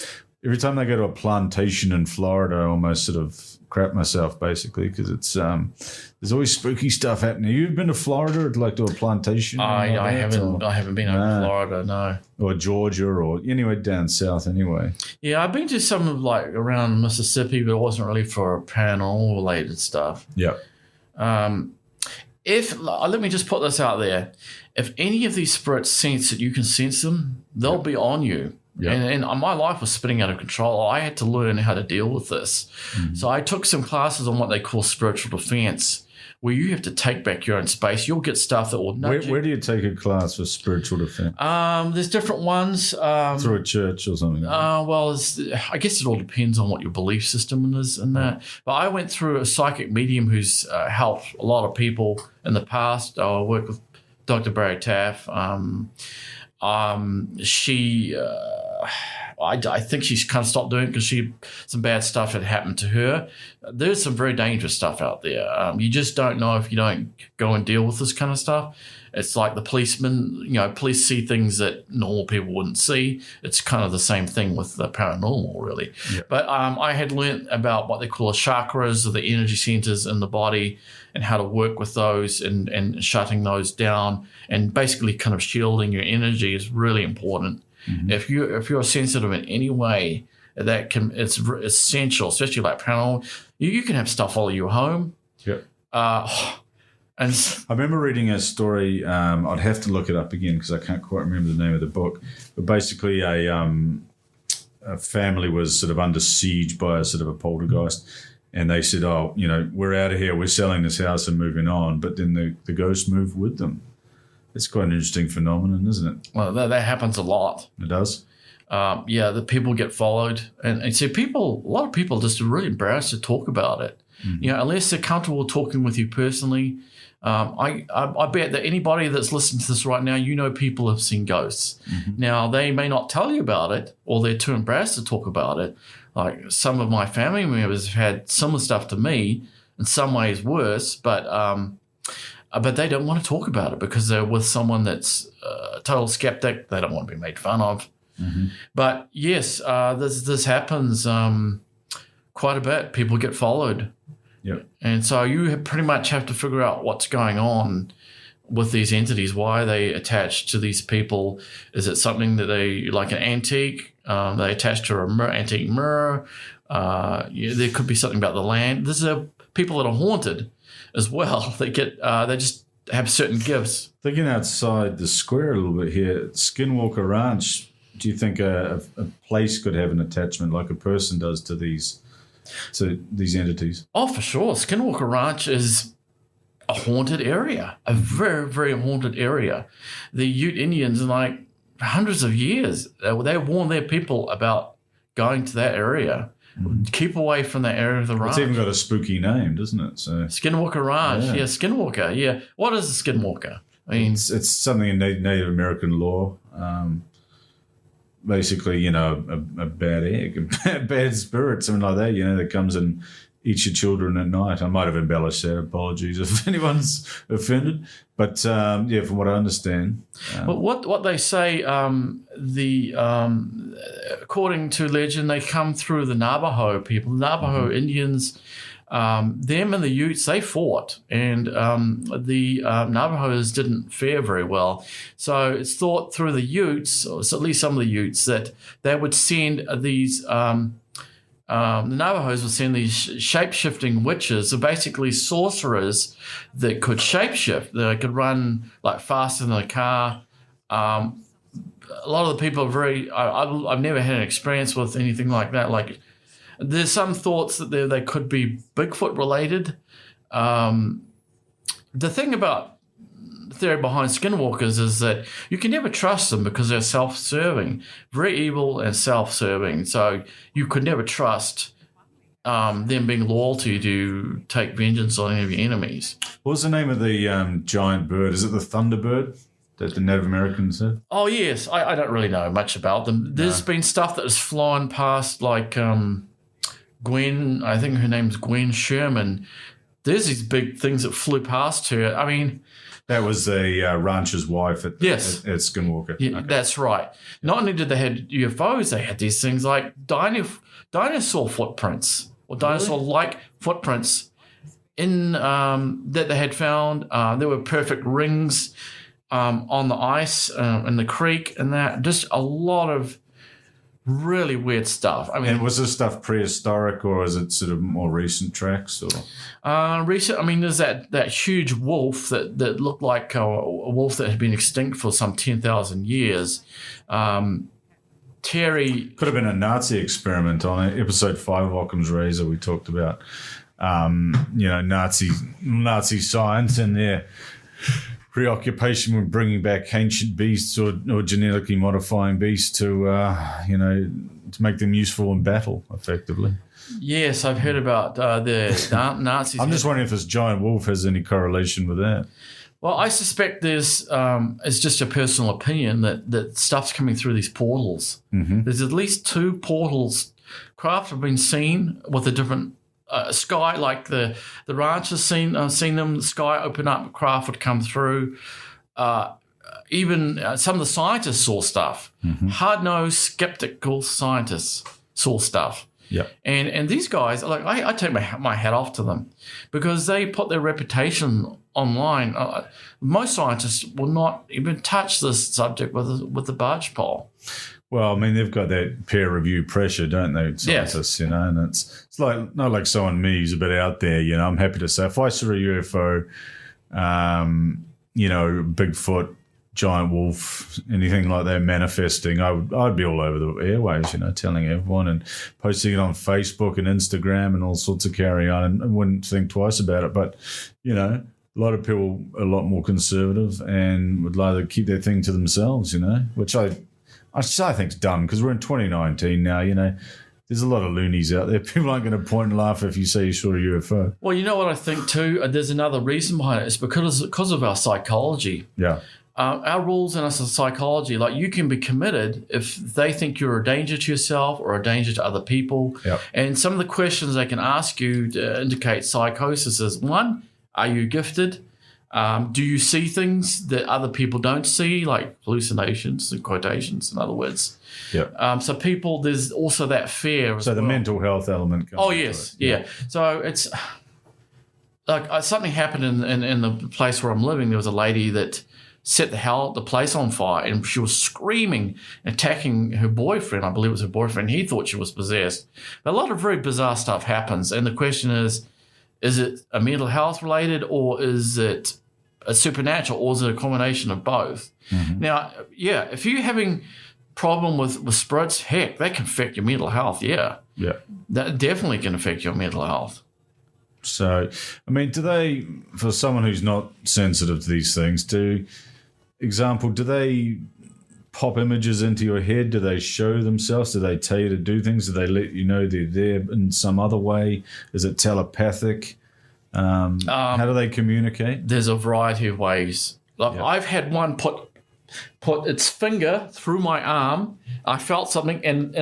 Every time they go to a plantation in Florida, I almost sort of crap myself basically because it's there's always spooky stuff happening. You've been to Florida, like to a plantation? I haven't been over Florida, no. Or Georgia, or anywhere down south. Anyway, yeah, I've been to some of like around Mississippi, but it wasn't really for paranormal related stuff. Yeah. If let me just put this out there, if any of these spirits sense that you can sense them, they'll be on you. Yeah. And my life was spinning out of control. I had to learn how to deal with this. Mm-hmm. So I took some classes on what they call spiritual defense, where you have to take back your own space. You'll get stuff that will nudge you. Where do you take a class for spiritual defense? There's different ones. Through a church or something? Well, I guess it all depends on what your belief system is and that. But I went through a psychic medium who's helped a lot of people in the past. I worked with Dr. Barry Taff. I think she's kind of stopped doing it because some bad stuff had happened to her. There's some very dangerous stuff out there. You just don't know if you don't go and deal with this kind of stuff. It's like the policemen, police see things that normal people wouldn't see. It's kind of the same thing with the paranormal, really. Yeah. But I had learned about what they call chakras, or the energy centers in the body, and how to work with those and shutting those down, and basically kind of shielding your energy is really important. Mm-hmm. If you're sensitive in any way, it's essential, especially like paranormal. You can have stuff follow you home. Yeah. And I remember reading a story. I'd have to look it up again because I can't quite remember the name of the book. But basically, a family was sort of under siege by a sort of a poltergeist, and they said, "Oh, we're out of here. We're selling this house and moving on." But then the ghost moved with them. It's quite an interesting phenomenon, isn't it? Well, that happens a lot. It does. The people get followed, and so a lot of people just are really embarrassed to talk about it. Mm-hmm. Unless they're comfortable talking with you personally. I bet that anybody that's listening to this right now, people have seen ghosts. Mm-hmm. Now, they may not tell you about it, or they're too embarrassed to talk about it. Like some of my family members have had similar stuff to me, in some ways worse, but they don't want to talk about it because they're with someone that's a total skeptic. They don't want to be made fun of. Mm-hmm. But yes, this happens quite a bit. People get followed. Yep. And so you pretty much have to figure out what's going on with these entities. Why are they attached to these people? Is it something that they like an antique? They attach to an antique mirror. There could be something about the land. There's people that are haunted as well. They just have certain gifts. Thinking outside the square a little bit here, Skinwalker Ranch. Do you think a place could have an attachment like a person does to these entities? Oh, for sure. Skinwalker Ranch is a haunted area, a very, very haunted area. The Ute Indians, in like hundreds of years, they warned their people about going to that area. Mm-hmm. Keep away from that area of the ranch. It's even got a spooky name, doesn't it? So Skinwalker Ranch, yeah, Skinwalker, yeah. What is a skinwalker? I mean, it's something in Native American law. Basically, a bad egg, a bad spirit, something like that, that comes and eats your children at night. I might have embellished that. Apologies if anyone's offended. But, from what I understand. But what they say, according to legend, they come through the Navajo people. The Navajo mm-hmm. Indians, them and the Utes, they fought, and the Navajos didn't fare very well. So it's thought through the Utes, or at least some of the Utes, that they would send these, the Navajos would send these shape-shifting witches, so basically sorcerers that could shape-shift. They could run like faster than a car. A lot of the people are very, I've never had an experience with anything like that. Like, there's some thoughts that they could be Bigfoot related. The thing about the theory behind skinwalkers is that you can never trust them because they're self-serving, very evil and self-serving. So you could never trust them being loyal to you to take vengeance on any of your enemies. What's the name of the giant bird? Is it the Thunderbird that the Native Americans have? Oh, yes. I don't really know much about them. There's been stuff that has flown past, like Gwen, I think her name's Gwen Sherman. There's these big things that flew past her. I mean... That was the rancher's wife at Skinwalker. Yeah, okay. That's right. Not only did they have UFOs, they had these things like dinosaur footprints or dinosaur-like footprints in that they had found. There were perfect rings on the ice in the creek and that. Just a lot of really weird stuff. I mean, and was this stuff prehistoric or is it sort of more recent tracks? Or recent? I mean, there's that huge wolf that looked like a wolf that had been extinct for some 10,000 years. Terry could have been a Nazi experiment on it. Episode 5 of Occam's Razor. We talked about Nazi science and their preoccupation with bringing back ancient beasts or genetically modifying beasts to make them useful in battle, effectively. Yes, I've heard about the Nazis. I'm just wondering if this giant wolf has any correlation with that. Well, I suspect there's, it's just a personal opinion that stuff's coming through these portals. Mm-hmm. There's at least 2 portals. Craft have been seen with a different sky, like the ranch has seen them. The sky open up, craft would come through. Even some of the scientists saw stuff. Mm-hmm. Hard-nosed, skeptical scientists saw stuff. Yeah, and these guys, like I take my hat off to them because they put their reputation online. Most scientists will not even touch this subject with the barge pole. Well, I mean, they've got that peer review pressure, don't they, scientists? Yes. And it's like not like someone me who's a bit out there. I'm happy to say if I saw a UFO, Bigfoot, giant wolf, anything like that manifesting, I'd be all over the airwaves, telling everyone and posting it on Facebook and Instagram and all sorts of carry on, and wouldn't think twice about it. But a lot of people are a lot more conservative and would rather keep their thing to themselves, which I think is dumb because we're in 2019 now. There's a lot of loonies out there. People aren't going to point and laugh if you say you saw a UFO. Well, you know what I think too. There's another reason behind it. It's because of our psychology. Yeah. Our rules in us as psychology, like you can be committed if they think you're a danger to yourself or a danger to other people. Yep. And some of the questions they can ask you to indicate psychosis is, 1, are you gifted? Do you see things that other people don't see, like hallucinations and quotations, in other words? Yeah. So people, there's also that fear. So the mental health element comes into yes. It. Yeah. So it's like something happened in the place where I'm living. There was a lady that set the place on fire, and she was screaming, attacking her boyfriend. I believe it was her boyfriend. He thought she was possessed. But a lot of very bizarre stuff happens, and the question is it a mental health related, or is it a supernatural, or is it a combination of both? Mm-hmm. Now, if you're having problem with spirits, heck, that can affect your mental health. Yeah, that definitely can affect your mental health. So, I mean, do they, for someone who's not sensitive to these things, do they pop images into your head? Do they show themselves? Do they tell you to do things? Do they let you know they're there in some other way? Is it telepathic? How do they communicate? There's a variety of ways. Like I've had one put its finger through my arm. I felt something, and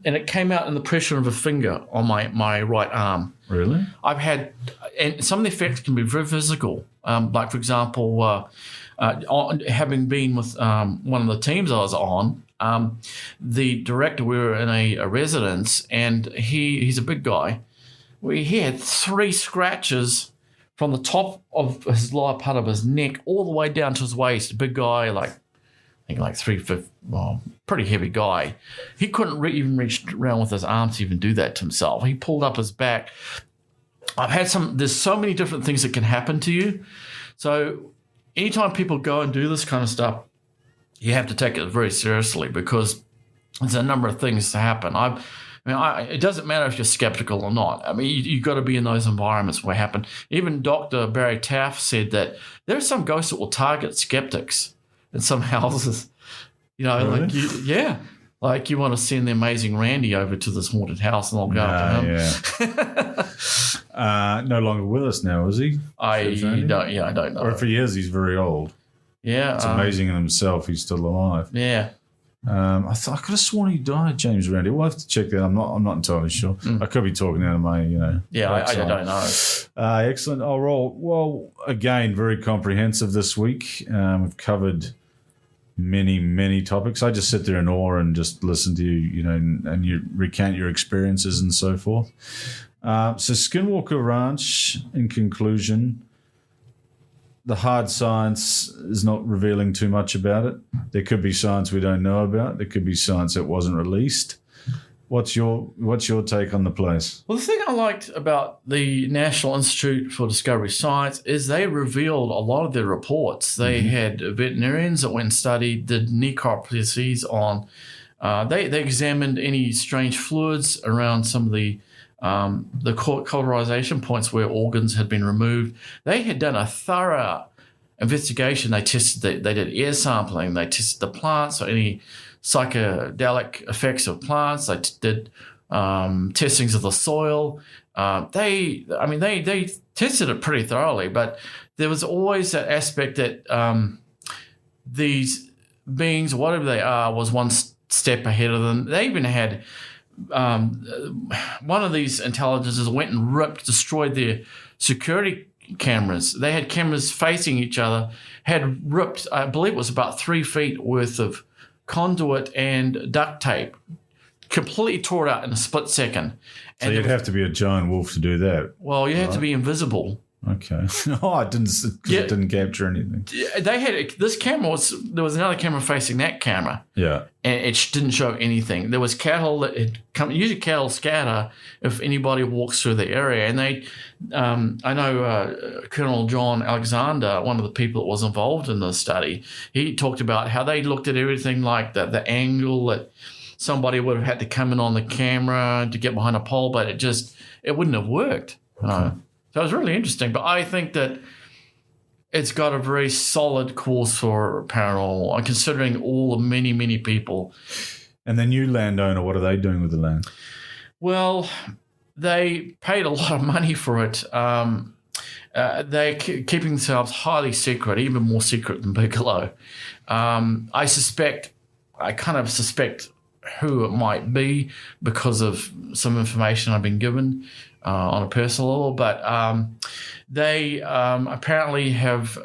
it came out in the pressure of a finger on my right arm. Really? I've had, and some of the effects can be very physical. Like, for example, having been with one of the teams I was on, the director, we were in a residence, and he's a big guy. He had 3 scratches from the top of his lower part of his neck all the way down to his waist. A big guy, I think like 3'5", pretty heavy guy. He couldn't even reach around with his arms to even do that to himself. He pulled up his back. There's so many different things that can happen to you. So anytime people go and do this kind of stuff, you have to take it very seriously because there's a number of things to happen. It doesn't matter if you're skeptical or not. I mean, you've got to be in those environments where it happen. Even Dr. Barry Taff said that there are some ghosts that will target skeptics in some houses. Really? Like you want to send the amazing Randy over to this haunted house and I'll go after him. Yeah. No longer with us now, is he? I don't know. Or if he is, he's very old. Yeah. It's amazing in himself he's still alive. Yeah. I could have sworn he died, James Randi. We'll have to check that. I'm not entirely sure. I could be talking out of my, Yeah, I don't know. Excellent. I'll roll. Well, again, very comprehensive this week. We've covered many, many topics. I just sit there in awe and just listen to you, and you recount your experiences and so forth. So Skinwalker Ranch, in conclusion, the hard science is not revealing too much about it. There could be science we don't know about. There could be science that wasn't released. What's your take on the place? Well, the thing I liked about the National Institute for Discovery Science is they revealed a lot of their reports. They had veterinarians that went and studied, did necropsies on. They examined any strange fluids around some of the cauterization points where organs had been removed. They had done a thorough investigation. They tested, they did air sampling. They tested the plants or any psychedelic effects of plants. They did testings of the soil. They tested it pretty thoroughly, but there was always that aspect that these beings, whatever they are, was one step ahead of them. They even had one of these intelligences went and destroyed their security cameras. They had cameras facing each other, had ripped, I believe it was about 3 feet worth of conduit and duct tape, completely tore it out in a split second. So you'd have to be a giant wolf to do that. Well, you have to be invisible. Okay. I didn't, because it didn't capture anything. They had this camera. There was another camera facing that camera. Yeah. And it didn't show anything. There was cattle that had come. Usually cattle scatter if anybody walks through the area. And they, I know Colonel John Alexander, one of the people that was involved in the study, he talked about how they looked at everything like the angle that somebody would have had to come in on the camera to get behind a pole, but it wouldn't have worked. Okay. So it was really interesting, but I think that it's got a very solid course for paranormal, considering all the many, many people. And the new landowner, what are they doing with the land? Well, they paid a lot of money for it. They're keeping themselves highly secret, even more secret than Bigelow. I kind of suspect who it might be because of some information I've been given on a personal level, but they apparently have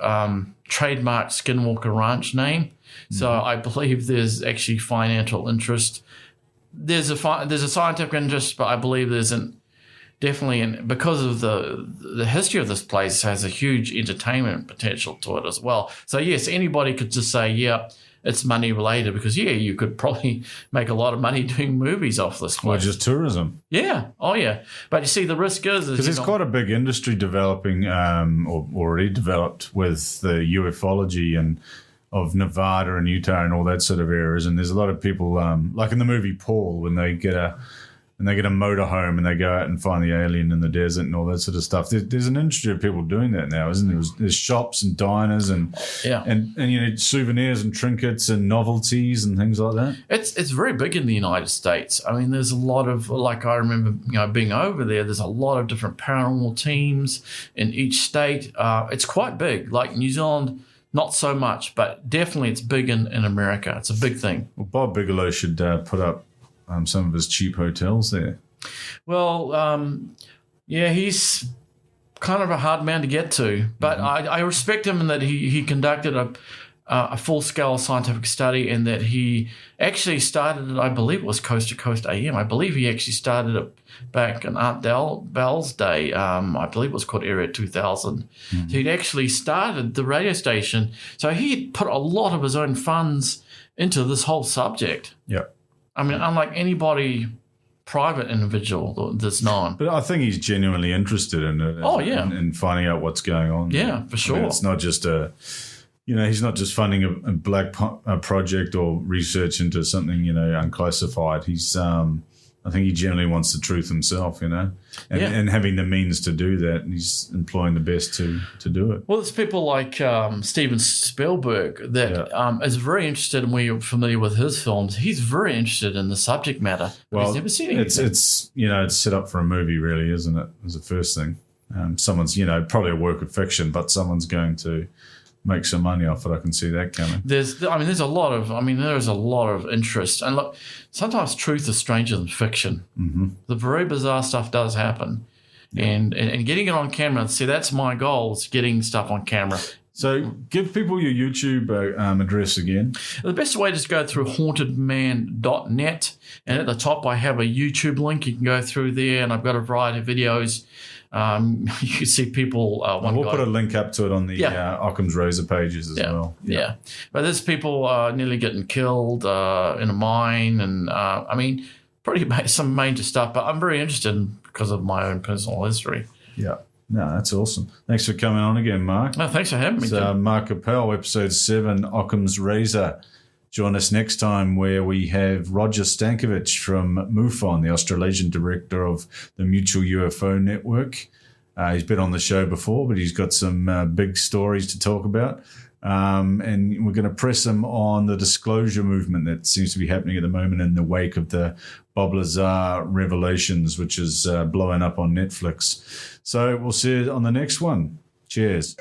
trademarked Skinwalker Ranch name. So I believe there's actually financial interest. There's a scientific interest, but I believe there's because of the history of this place has a huge entertainment potential to it as well. So yes, anybody could just say, yeah, it's money related, because you could probably make a lot of money doing movies off this place. Or just tourism. Yeah. Oh yeah. But you see, the risk is because there's quite a big industry developing, or already developed, with the ufology and of Nevada and Utah and all that sort of areas. And there's a lot of people, like in the movie Paul, when they get a motorhome and they go out and find the alien in the desert and all that sort of stuff. There's an industry of people doing that now, isn't there? There's shops and diners and souvenirs and trinkets and novelties and things like that. It's very big in the United States. I mean, there's a lot of, like, I remember being over there. There's a lot of different paranormal teams in each state. It's quite big. Like New Zealand, not so much, but definitely it's big in America. It's a big thing. Well, Bob Bigelow should put up some of his cheap hotels there. Well, he's kind of a hard man to get to, but I respect him in that he conducted a full-scale scientific study, and that he actually started it, I believe it was Coast to Coast AM. I believe he actually started it back in Aunt Bell's day. I believe it was called Area 2000. So he'd actually started the radio station. So he put a lot of his own funds into this whole subject. Yeah. I mean, unlike anybody private individual that's known. But I think he's genuinely interested in it. Oh, yeah. And finding out what's going on. Yeah, for sure. I mean, it's not just he's not just funding a black project or research into something, unclassified. He's, I I think he generally wants the truth himself, you know, and having the means to do that, and he's employing the best to do it. Well, it's people like Steven Spielberg that is very interested, and we're familiar with his films. He's very interested in the subject matter. But he's never seen anything. It's it's set up for a movie, really, isn't it? As the first thing, someone's probably a work of fiction, but someone's going to make some money off it. I can see that coming. Mm-hmm. The very bizarre stuff does happen, and getting it on camera. See, that's my goal: is getting stuff on camera. So, give people your YouTube address again. The best way is to go through hauntedman.net, and at the top I have a YouTube link. You can go through there, and I've got a variety of videos. You can see people. We'll put a link up to it on the Occam's Razor pages as well. Yeah. But there's people nearly getting killed in a mine, and some major stuff. But I'm very interested because of my own personal history. Yeah. No, that's awesome. Thanks for coming on again, Mark. No, thanks for having me. It's Marc Coppell, episode 7, Occam's Razor. Join us next time where we have Roger Stankovic from MUFON, the Australasian director of the Mutual UFO Network. He's been on the show before, but he's got some big stories to talk about. And we're going to press him on the disclosure movement that seems to be happening at the moment in the wake of the Bob Lazar revelations, which is blowing up on Netflix. So we'll see you on the next one. Cheers.